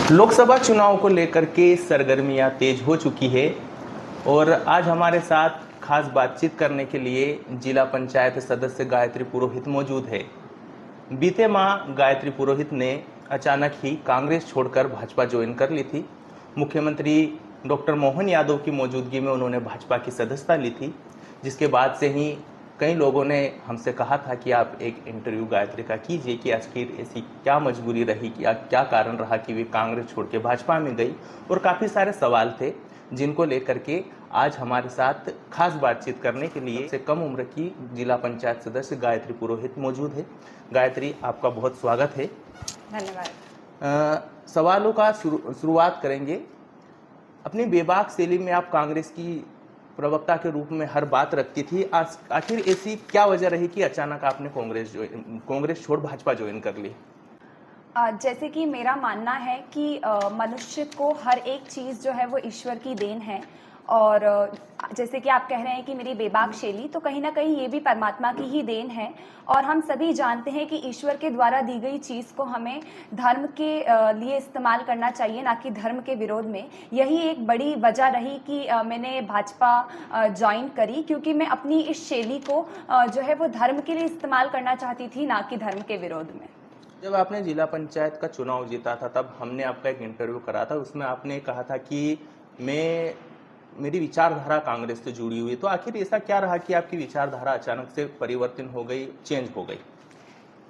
लोकसभा चुनाव को लेकर के सरगर्मियां तेज हो चुकी है और आज हमारे साथ खास बातचीत करने के लिए जिला पंचायत सदस्य गायत्री पुरोहित मौजूद है। बीते माह गायत्री पुरोहित ने अचानक ही कांग्रेस छोड़कर भाजपा ज्वाइन कर ली थी। मुख्यमंत्री डॉक्टर मोहन यादव की मौजूदगी में उन्होंने भाजपा की सदस्यता ली थी, जिसके बाद से ही कई लोगों ने हमसे कहा था कि आप एक इंटरव्यू गायत्री का कीजिए कि आखिर ऐसी क्या मजबूरी रही कि क्या कारण रहा कि वे कांग्रेस छोड़ के भाजपा में गई। और काफ़ी सारे सवाल थे जिनको लेकर के आज हमारे साथ खास बातचीत करने के लिए से कम उम्र की जिला पंचायत सदस्य गायत्री पुरोहित मौजूद है। गायत्री, आपका बहुत स्वागत है। धन्यवाद। सवालों का शुरुआत करेंगे। अपनी बेबाक शैली में आप कांग्रेस की प्रवक्ता के रूप में हर बात रखती थी। आखिर ऐसी क्या वजह रही कि अचानक आपने कांग्रेस छोड़ भाजपा ज्वाइन कर ली? जैसे कि मेरा मानना है कि मनुष्य को हर एक चीज़ जो है वो ईश्वर की देन है। और जैसे कि आप कह रहे हैं कि मेरी बेबाक शैली, तो कहीं ना कहीं ये भी परमात्मा की ही देन है। और हम सभी जानते हैं कि ईश्वर के द्वारा दी गई चीज़ को हमें धर्म के लिए इस्तेमाल करना चाहिए, ना कि धर्म के विरोध में। यही एक बड़ी वजह रही कि मैंने भाजपा ज्वाइन करी, क्योंकि मैं अपनी इस शैली को जो है वो धर्म के लिए इस्तेमाल करना चाहती थी, ना कि धर्म के विरोध में। जब आपने जिला पंचायत का चुनाव जीता था तब हमने आपका एक इंटरव्यू करा था, उसमें आपने कहा था कि मेरी विचारधारा कांग्रेस से जुड़ी हुई। तो आखिर ऐसा क्या रहा कि आपकी विचारधारा अचानक से परिवर्तन हो गई, चेंज हो गई?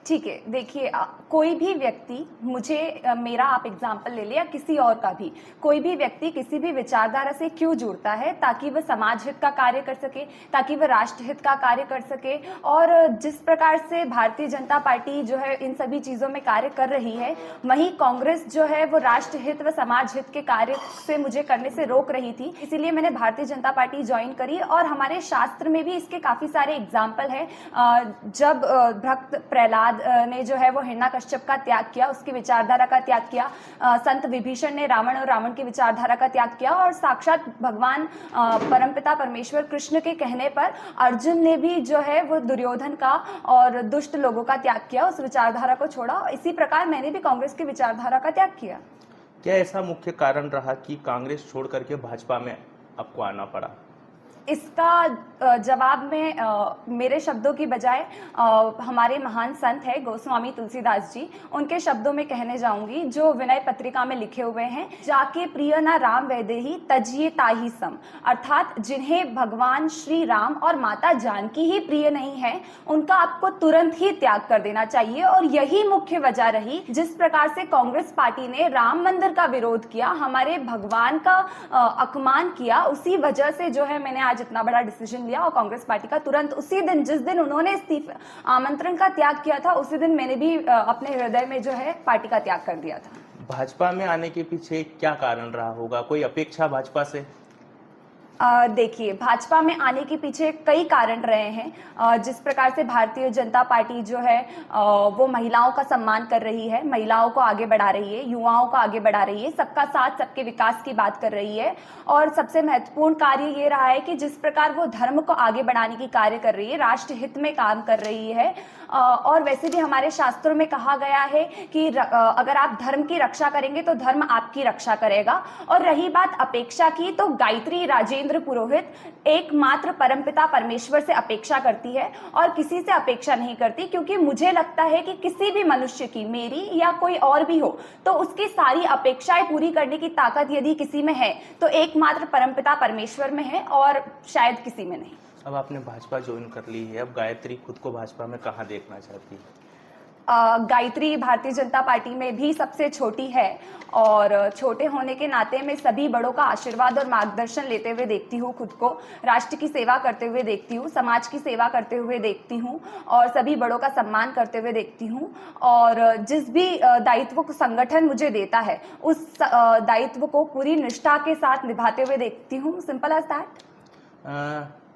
ठीक है, देखिए, कोई भी व्यक्ति, मुझे मेरा आप एग्जाम्पल ले लिया, किसी और का भी, कोई भी व्यक्ति किसी भी विचारधारा से क्यों जुड़ता है? ताकि वह समाज हित का कार्य कर सके, ताकि वह राष्ट्र हित का कार्य कर सके। और जिस प्रकार से भारतीय जनता पार्टी जो है इन सभी चीज़ों में कार्य कर रही है, वहीं कांग्रेस जो है वो राष्ट्र हित व समाज हित के कार्य से मुझे करने से रोक रही थी। इसीलिए मैंने भारतीय जनता पार्टी ज्वाइन करी। और हमारे शास्त्र में भी इसके काफ़ी सारे एग्जाम्पल है। जब भक्त प्रहलाद ने जो है वो हिरण्यकश्यप का त्याग किया, उसकी विचारधारा का त्याग किया। संत विभीषण ने रावण और रावण की विचारधारा का त्याग किया। और साक्षात भगवान परमपिता परमेश्वर कृष्ण के कहने पर अर्जुन ने भी जो है वो दुर्योधन का और दुष्ट लोगों का त्याग किया, उस विचारधारा को छोड़ा। इसी प्रकार मैंने भी कांग्रेस की विचारधारा का त्याग किया। क्या ऐसा मुख्य कारण रहा कि कांग्रेस छोड़ करके भाजपा में आपको आना पड़ा? इसका जवाब में मेरे शब्दों की बजाय हमारे महान संत है गोस्वामी तुलसीदास जी, उनके शब्दों में कहने जाऊंगी, जो विनय पत्रिका में लिखे हुए हैं। जाके प्रिय न राम वैदेही तजिए ताही सम। अर्थात जिन्हें भगवान श्री राम और माता जानकी ही प्रिय नहीं है, उनका आपको तुरंत ही त्याग कर देना चाहिए। और यही मुख्य वजह रही जिस प्रकार से कांग्रेस पार्टी ने राम मंदिर का विरोध किया, हमारे भगवान का अपमान किया। उसी वजह से जो है मैंने आज इतना बड़ा डिसीजन लिया और कांग्रेस पार्टी का तुरंत उसी दिन, जिस दिन उन्होंने इस्तीफा आमंत्रण का त्याग किया था, उसी दिन मैंने भी अपने हृदय में जो है पार्टी का त्याग कर दिया था। भाजपा में आने के पीछे क्या कारण रहा होगा? कोई अपेक्षा भाजपा से? देखिए, भाजपा में आने के पीछे कई कारण रहे हैं। जिस प्रकार से भारतीय जनता पार्टी जो है वो महिलाओं का सम्मान कर रही है, महिलाओं को आगे बढ़ा रही है, युवाओं को आगे बढ़ा रही है, सबका साथ सबके विकास की बात कर रही है। और सबसे महत्वपूर्ण कार्य ये रहा है कि जिस प्रकार वो धर्म को आगे बढ़ाने की कार्य कर रही है, राष्ट्र हित में काम कर रही है। और वैसे भी हमारे शास्त्रों में कहा गया है कि अगर आप धर्म की रक्षा करेंगे तो धर्म आपकी रक्षा करेगा। और रही बात अपेक्षा की, तो गायत्री राजेंद्र पुरोहित एकमात्र परमपिता परमेश्वर से अपेक्षा करती है और किसी से अपेक्षा नहीं करती। क्योंकि मुझे लगता है कि किसी भी मनुष्य की, मेरी या कोई और भी हो, तो उसकी सारी अपेक्षाएं पूरी करने की ताकत यदि किसी में है तो एकमात्र परमपिता परमेश्वर में है और शायद किसी में नहीं। अब आपने भाजपा ज्वाइन कर ली है, अब गायत्री खुद को भाजपा में कहाँ देखना चाहती है? गायत्री भारतीय जनता पार्टी में भी सबसे छोटी है और छोटे होने के नाते मैं सभी बड़ों का आशीर्वाद और मार्गदर्शन लेते हुए देखती हूँ, खुद को राष्ट्र की सेवा करते हुए देखती हूँ, समाज की सेवा करते हुए देखती हूँ और सभी बड़ों का सम्मान करते हुए देखती हूँ। और जिस भी दायित्व को संगठन मुझे देता है, उस दायित्व को पूरी निष्ठा के साथ निभाते हुए देखती हूँ। Simple as that.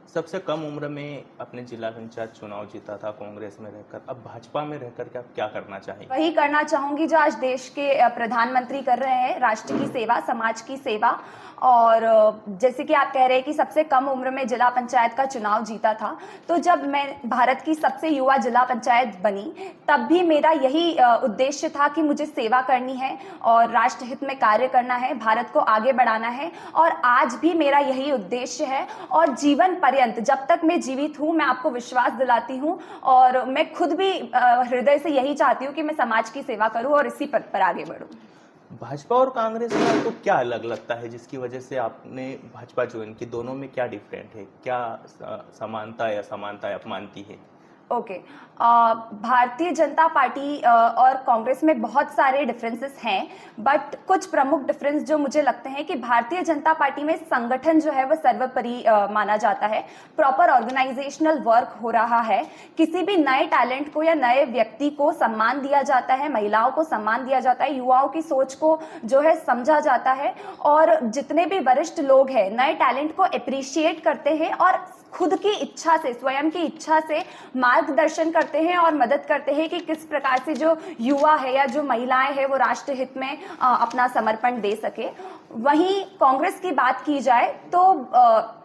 सबसे कम उम्र में अपने जिला पंचायत चुनाव जीता था कांग्रेस में रहकर, अब भाजपा में रहकर के आप क्या करना चाहेंगे? वही करना चाहूंगी जो आज देश के प्रधानमंत्री कर रहे हैं, राष्ट्र की सेवा, समाज की सेवा। और जैसे कि आप कह रहे हैं कि सबसे कम उम्र में जिला पंचायत का चुनाव जीता था, तो जब मैं भारत की सबसे युवा जिला पंचायत बनी तब भी मेरा यही उद्देश्य था कि मुझे सेवा करनी है और राष्ट्र हित में कार्य करना है, भारत को आगे बढ़ाना है। और आज भी मेरा यही उद्देश्य है और जीवन पर्यंत जब तक मैं जीवित हूँ मैं आपको विश्वास दिलाती हूँ और मैं खुद भी हृदय से यही चाहती हूँ कि मैं समाज की सेवा करूँ और इसी पथ पर आगे बढ़ूँ। भाजपा और कांग्रेस का तो क्या अलग लगता है जिसकी वजह से आपने भाजपा ज्वाइन की? दोनों में क्या डिफरेंट है, क्या समानता या असमानता आप मानती है? ओके, भारतीय जनता पार्टी और कांग्रेस में बहुत सारे डिफरेंसेस हैं, बट कुछ प्रमुख डिफरेंस जो मुझे लगते हैं कि भारतीय जनता पार्टी में संगठन जो है वो सर्वोपरि माना जाता है। प्रॉपर ऑर्गेनाइजेशनल वर्क हो रहा है, किसी भी नए टैलेंट को या नए व्यक्ति को सम्मान दिया जाता है, महिलाओं को सम्मान दिया जाता है, युवाओं की सोच को जो है समझा जाता है और जितने भी वरिष्ठ लोग हैं नए टैलेंट को अप्रिशिएट करते हैं और खुद की इच्छा से, स्वयं की इच्छा से मार्गदर्शन करते हैं और मदद करते हैं कि किस प्रकार से जो युवा है या जो महिलाएं हैं वो राष्ट्र हित में अपना समर्पण दे सके। वहीं कांग्रेस की बात की जाए तो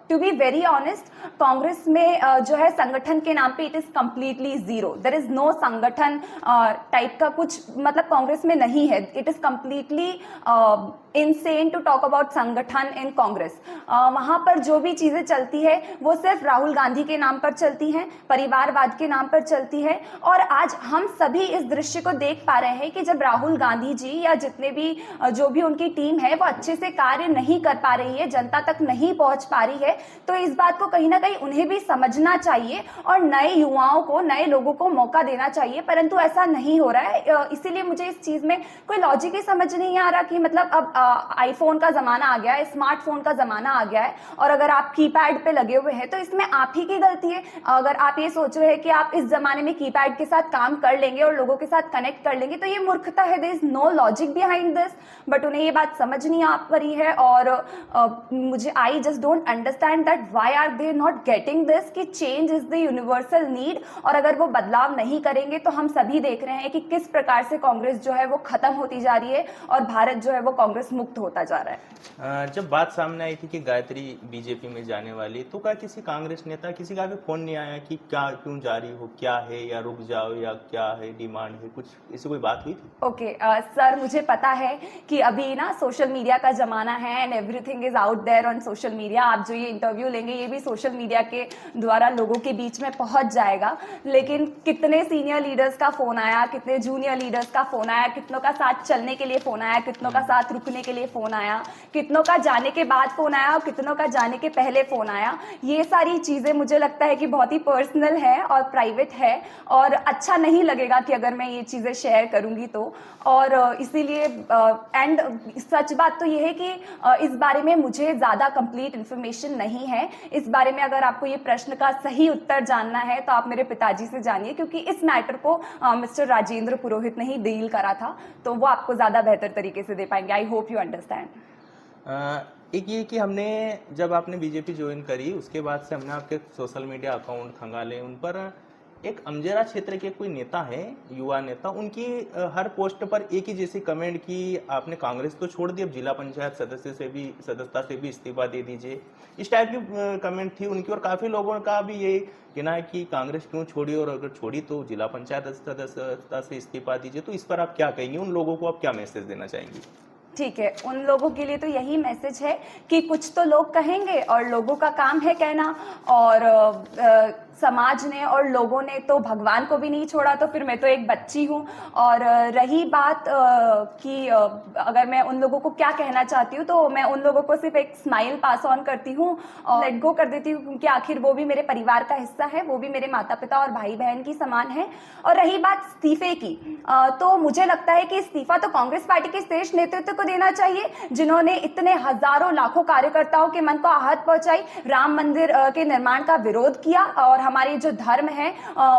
to be very honest, Congress में जो है संगठन के नाम पे it is completely zero. There is no संगठन टाइप का कुछ, मतलब कांग्रेस में नहीं है। It is completely insane to talk about संगठन इन कांग्रेस। वहां पर जो भी चीजें चलती है वो सिर्फ राहुल गांधी के नाम पर चलती हैं, परिवारवाद के नाम पर चलती है। और आज हम सभी इस दृश्य को देख पा रहे हैं कि जब राहुल गांधी जी या जितने भी जो भी उनकी टीम है वो अच्छे से कार्य नहीं कर पा रही है, जनता तक नहीं पहुंच पा रही है, तो इस बात को कहीं ना कहीं उन्हें भी समझना चाहिए और नए युवाओं को, नए लोगों को मौका देना चाहिए। परंतु ऐसा नहीं हो रहा है, इसीलिए मुझे इस चीज में कोई लॉजिक ही समझ नहीं आ रहा कि मतलब अब आईफोन का जमाना आ गया है, स्मार्टफोन का जमाना आ गया है और अगर आप कीपैड पे लगे हुए हैं तो इसमें आप ही की गलती है। अगर आप ये सोच रहे हैं कि आप इस जमाने में कीपैड के साथ काम कर लेंगे और लोगों के साथ कनेक्ट कर लेंगे तो ये मूर्खता है। There is no logic behind this, but उन्हें ये बात समझ नहीं आ पा रही है और मुझे I just don't understand that why are they not getting this कि change is the universal need. और अगर वो बदलाव नहीं करेंगे तो हम सभी देख रहे हैं कि किस प्रकार से कांग्रेस जो है वो खत्म होती जा रही है और भारत जो है वो कांग्रेस मुक्त होता जा रहा है। जब बात सामने आई थी कि गायत्री बीजेपी में जाने वाली, तो क्या किसी कांग्रेस नेता, किसी का भी फोन नहीं आया कि क्या, क्यों जा रही हो, क्या है, या रुक जाओ, या क्या है, डिमांड है, कुछ ऐसी कोई बात हुई थी? ओके सर, मुझे पता है कि अभी ना सोशल मीडिया का जमाना है and everything is out there on social media. आप जो ये इंटरव्यू लेंगे ये भी सोशल मीडिया के द्वारा लोगों के बीच में पहुंच जाएगा। लेकिन कितने सीनियर लीडर्स का फोन आया, कितने जूनियर लीडर्स का फोन आया, कितनों का साथ चलने के लिए फोन आया, कितनों का साथ रुकने के लिए फोन आया, कितनों का जाने के बाद फोन आया और कितनों का जाने के पहले फोन आया। ये सारी चीजें मुझे लगता है कि बहुत ही पर्सनल है और प्राइवेट है और अच्छा नहीं लगेगा कि अगर मैं ये चीजें शेयर करूंगी तो। और इसीलिए एंड सच बात तो ये है कि इस बारे में मुझे ज्यादा कंप्लीट इन्फॉर्मेशन नहीं है। इस बारे में अगर आपको ये प्रश्न का सही उत्तर जानना है तो आप मेरे पिताजी से जानिए, क्योंकि इस मैटर को मिस्टर राजेंद्र पुरोहित ने ही डील करा था, तो वो आपको ज्यादा बेहतर तरीके से दे पाएंगे। I hope you understand. एक ये कि हमने, जब आपने बीजेपी ज्वाइन करी उसके बाद से हमने आपके सोशल मीडिया अकाउंट खंगाले, उन पर एक अमजेरा क्षेत्र के कोई नेता है, युवा नेता, उनकी हर पोस्ट पर एक ही जैसी कमेंट की, आपने कांग्रेस तो छोड़ दी, अब जिला पंचायत सदस्यता से भी इस्तीफा दे दीजिए, इस टाइप की कमेंट थी उनकी। और काफी लोगों का भी ये कहना है कि कांग्रेस क्यों छोड़ी, और अगर छोड़ी तो जिला पंचायत सदस्यता से इस्तीफा दीजिए। तो इस पर आप क्या कहेंगे, उन लोगों को आप क्या मैसेज देना चाहेंगी? ठीक है, उन लोगों के लिए तो यही मैसेज है कि कुछ तो लोग कहेंगे और लोगों का काम है कहना, और समाज ने और लोगों ने तो भगवान को भी नहीं छोड़ा, तो फिर मैं तो एक बच्ची हूँ। और रही बात कि अगर मैं उन लोगों को क्या कहना चाहती हूँ, तो मैं उन लोगों को सिर्फ एक स्माइल पास ऑन करती हूँ और लेट गो कर देती हूँ, क्योंकि आखिर वो भी मेरे परिवार का हिस्सा है, वो भी मेरे माता पिता और भाई बहन की समान है। और रही बात इस्तीफे की, तो मुझे लगता है कि इस्तीफा तो कांग्रेस पार्टी के शीर्ष नेतृत्व को देना चाहिए, जिन्होंने इतने हजारों लाखों कार्यकर्ताओं के मन को आहत पहुंचाई, राम मंदिर के निर्माण का विरोध किया और हमारे जो धर्म है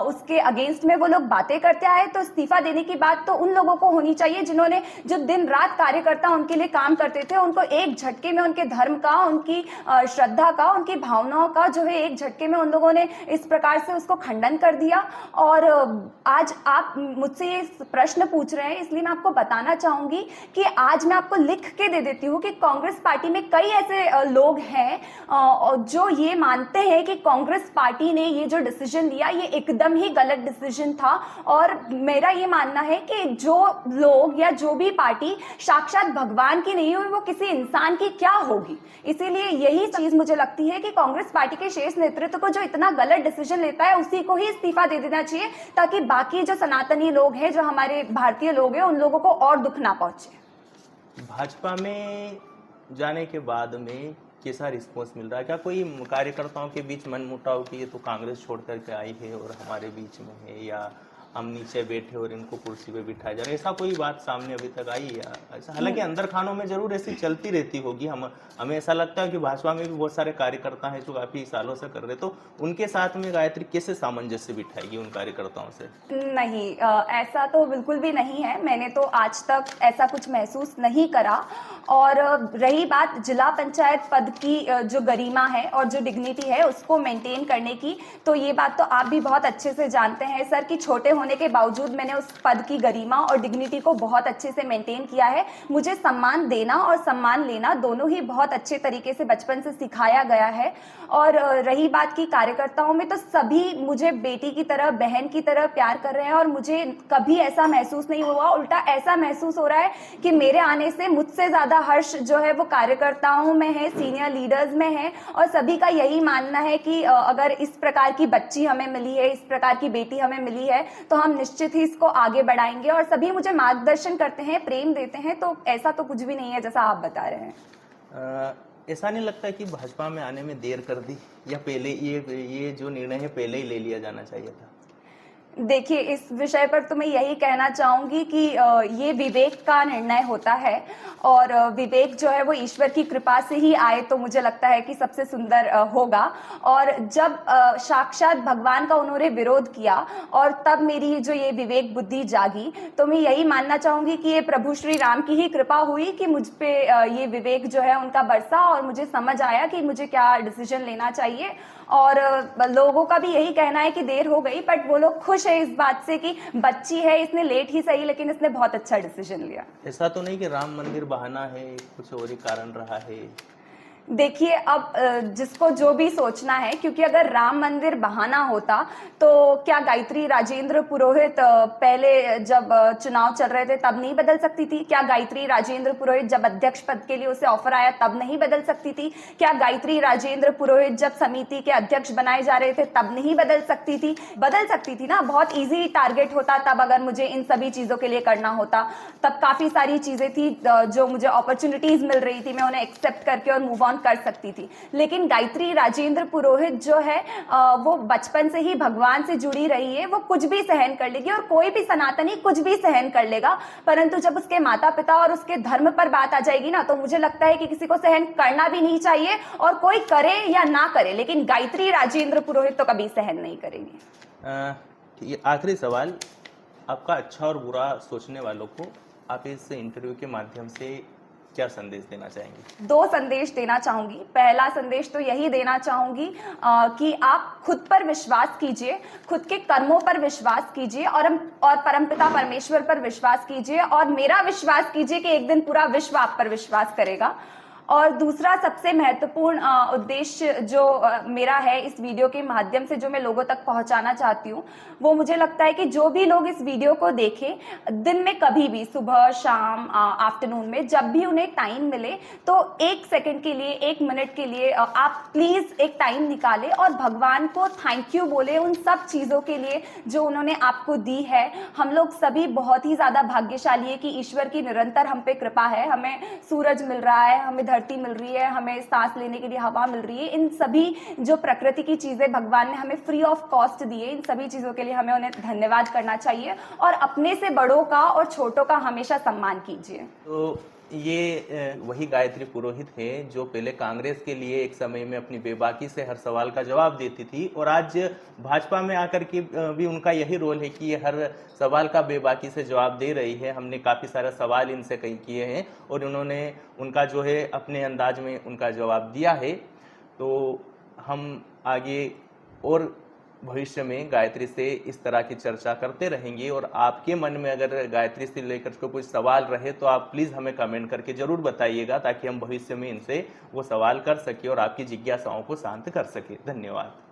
उसके अगेंस्ट में वो लोग बातें करते आए, तो इस्तीफा देने की बात तो उन लोगों को होनी चाहिए जिन्होंने जो दिन रात कार्यकर्ता उनके लिए काम करते थे, उनको एक झटके में उनके धर्म का, उनकी श्रद्धा का, उनकी भावनाओं का जो है एक झटके में उन लोगों ने इस प्रकार से उसको खंडन कर दिया। और आज आप मुझसे ये प्रश्न पूछ रहे हैं, इसलिए मैं आपको बताना चाहूंगी कि आज मैं आपको लिख के दे देती हूँ कि कांग्रेस पार्टी में कई ऐसे लोग हैं जो ये मानते हैं कि कांग्रेस पार्टी ने ये जो डिसीजन लिया ये एकदम ही गलत डिसीजन था। और मेरा ये मानना है कि जो लोग या जो भी पार्टी साक्षात भगवान की नहीं हुई वो किसी इंसान की क्या होगी। इसीलिए यही चीज मुझे लगती है कि कांग्रेस पार्टी के शेष नेतृत्व को जो इतना गलत डिसीजन लेता है उसी को ही इस्तीफा दे देना चाहिए, ताकि बाकी जो सनातनी लोग हैं, जो हमारे भारतीय लोग हैं, उन लोगों को और दुख ना पहुंचे। भाजपा में जाने के बाद में कैसा रिस्पॉन्स मिल रहा है? क्या कोई कार्यकर्ताओं के बीच मनमुटाव की ये तो कांग्रेस छोड़ करके आई है और हमारे बीच में है, या हम नीचे बैठे और इनको कुर्सी पे बिठाया जा रहा है, ऐसा कोई बात सामने अभी तक आई है ऐसा? हालांकि अंदर खानों में जरूर ऐसी चलती रहती होगी, हमें ऐसा लगता है कि भाजपा में भी बहुत सारे कार्यकर्ता हैं जो काफी सालों से कर रहे, तो उनके साथ में गायत्री कैसे सामंजस्य बिठाएगी उन कार्यकर्ताओं से? नहीं, ऐसा तो बिल्कुल भी नहीं है, मैंने तो आज तक ऐसा कुछ महसूस नहीं करा। और रही बात जिला पंचायत पद की जो गरिमा है और जो डिग्निटी है उसको मेंटेन करने की, तो ये बात तो आप भी बहुत अच्छे से जानते हैं सर कि छोटे होने के बावजूद मैंने उस पद की गरिमा और डिग्निटी को बहुत अच्छे से मेंटेन किया है। मुझे सम्मान देना और सम्मान लेना दोनों ही बहुत अच्छे तरीके से बचपन से सिखाया गया है। और रही बात की कार्यकर्ताओं में, तो सभी मुझे बेटी की तरह, बहन की तरह प्यार कर रहे हैं और मुझे कभी ऐसा महसूस नहीं हुआ, उल्टा ऐसा महसूस हो रहा है कि मेरे आने से मुझसे ज्यादा हर्ष जो है वो कार्यकर्ताओं में है, सीनियर लीडर्स में है। और सभी का यही मानना है कि अगर इस प्रकार की बच्ची हमें मिली है, इस प्रकार की बेटी हमें मिली है, तो हम निश्चित ही इसको आगे बढ़ाएंगे। और सभी मुझे मार्गदर्शन करते हैं, प्रेम देते हैं, तो ऐसा तो कुछ भी नहीं है जैसा आप बता रहे हैं। ऐसा नहीं लगता कि भाजपा में आने में देर कर दी, या पहले ये जो निर्णय है पहले ही ले लिया जाना चाहिए था? देखिए, इस विषय पर तो मैं यही कहना चाहूंगी कि ये विवेक का निर्णय होता है और विवेक जो है वो ईश्वर की कृपा से ही आए तो मुझे लगता है कि सबसे सुंदर होगा। और जब साक्षात भगवान का उन्होंने विरोध किया और तब मेरी जो ये विवेक बुद्धि जागी, तो मैं यही मानना चाहूंगी कि ये प्रभु श्री राम की ही कृपा हुई कि मुझ पे ये विवेक जो है उनका बरसा और मुझे समझ आया कि मुझे क्या डिसीजन लेना चाहिए। और लोगों का भी यही कहना है कि देर हो गई, बट वो लोग खुश है इस बात से कि बच्ची है, इसने लेट ही सही लेकिन इसने बहुत अच्छा डिसीजन लिया। ऐसा तो नहीं कि राम मंदिर बहाना है, कुछ और ही कारण रहा है? देखिए, अब जिसको जो भी सोचना है, क्योंकि अगर राम मंदिर बहाना होता तो क्या गायत्री राजेंद्र पुरोहित पहले जब चुनाव चल रहे थे तब नहीं बदल सकती थी? क्या गायत्री राजेंद्र पुरोहित जब अध्यक्ष पद के लिए उसे ऑफर आया तब नहीं बदल सकती थी? क्या गायत्री राजेंद्र पुरोहित जब समिति के अध्यक्ष बनाए जा रहे थे तब नहीं बदल सकती थी? बदल सकती थी ना, बहुत ईजी टारगेट होता तब। अगर मुझे इन सभी चीजों के लिए करना होता तब काफी सारी चीजें थी जो मुझे अपॉर्चुनिटीज मिल रही थी, मैं उन्हें एक्सेप्ट करके और मूव ऑन कर सकती थी। लेकिन गायत्री राजेंद्र पुरोहित जो है वो बचपन से ही भगवान से जुड़ी रही है, वो कुछ भी सहन कर लेगी और कोई भी सनातनी कुछ भी सहन कर लेगा। परंतु जब उसके माता पिता और उसके धर्म पर बात आ जाएगी ना, तो मुझे लगता है कि किसी को सहन करना भी नहीं चाहिए, और कोई करे या ना करे, लेकिन गायत्री राजेंद्र पुरोहित तो कभी सहन नहीं करेगी। आखिरी सवाल, आपका अच्छा और बुरा सोचने वालों को आप इस इंटरव्यू के माध्यम से क्या संदेश देना चाहेंगे? 2 संदेश देना चाहूंगी। पहला संदेश तो यही देना चाहूंगी कि आप खुद पर विश्वास कीजिए, खुद के कर्मों पर विश्वास कीजिए और परमपिता परमेश्वर पर विश्वास कीजिए, और मेरा विश्वास कीजिए कि एक दिन पूरा विश्व आप पर विश्वास करेगा। और दूसरा सबसे महत्वपूर्ण उद्देश्य जो मेरा है इस वीडियो के माध्यम से, जो मैं लोगों तक पहुंचाना चाहती हूँ, वो मुझे लगता है कि जो भी लोग इस वीडियो को देखें, दिन में कभी भी, सुबह, शाम, आफ्टरनून में, जब भी उन्हें टाइम मिले, तो 1 सेकंड के लिए, 1 मिनट के लिए आप प्लीज एक टाइम निकालें और भगवान को थैंक यू बोले उन सब चीजों के लिए जो उन्होंने आपको दी है। हम लोग सभी बहुत ही ज्यादा भाग्यशाली है कि ईश्वर की निरंतर हम पे कृपा है। हमें सूरज मिल रहा है, हमें धरती मिल रही है, हमें सांस लेने के लिए हवा मिल रही है। इन सभी जो प्रकृति की चीजें भगवान ने हमें फ्री ऑफ कॉस्ट दी है, इन सभी चीजों के लिए हमें उन्हें धन्यवाद करना चाहिए और अपने से बड़ों का और छोटों का हमेशा सम्मान कीजिए। तो ये वही गायत्री पुरोहित है जो पहले कांग्रेस के लिए एक समय में अपनी बेबाकी से हर सवाल का जवाब देती थी, और आज भाजपा में आकर के भी उनका यही रोल है कि ये हर सवाल का बेबाकी से जवाब दे रही है। हमने काफ़ी सारा सवाल इनसे कई किए हैं और उन्होंने उनका जो है अपने अंदाज में उनका जवाब दिया है। तो हम आगे और भविष्य में गायत्री से इस तरह की चर्चा करते रहेंगे, और आपके मन में अगर गायत्री से लेकर के कोई सवाल रहे तो आप प्लीज़ हमें कमेंट करके ज़रूर बताइएगा, ताकि हम भविष्य में इनसे वो सवाल कर सके और आपकी जिज्ञासाओं को शांत कर सके। धन्यवाद।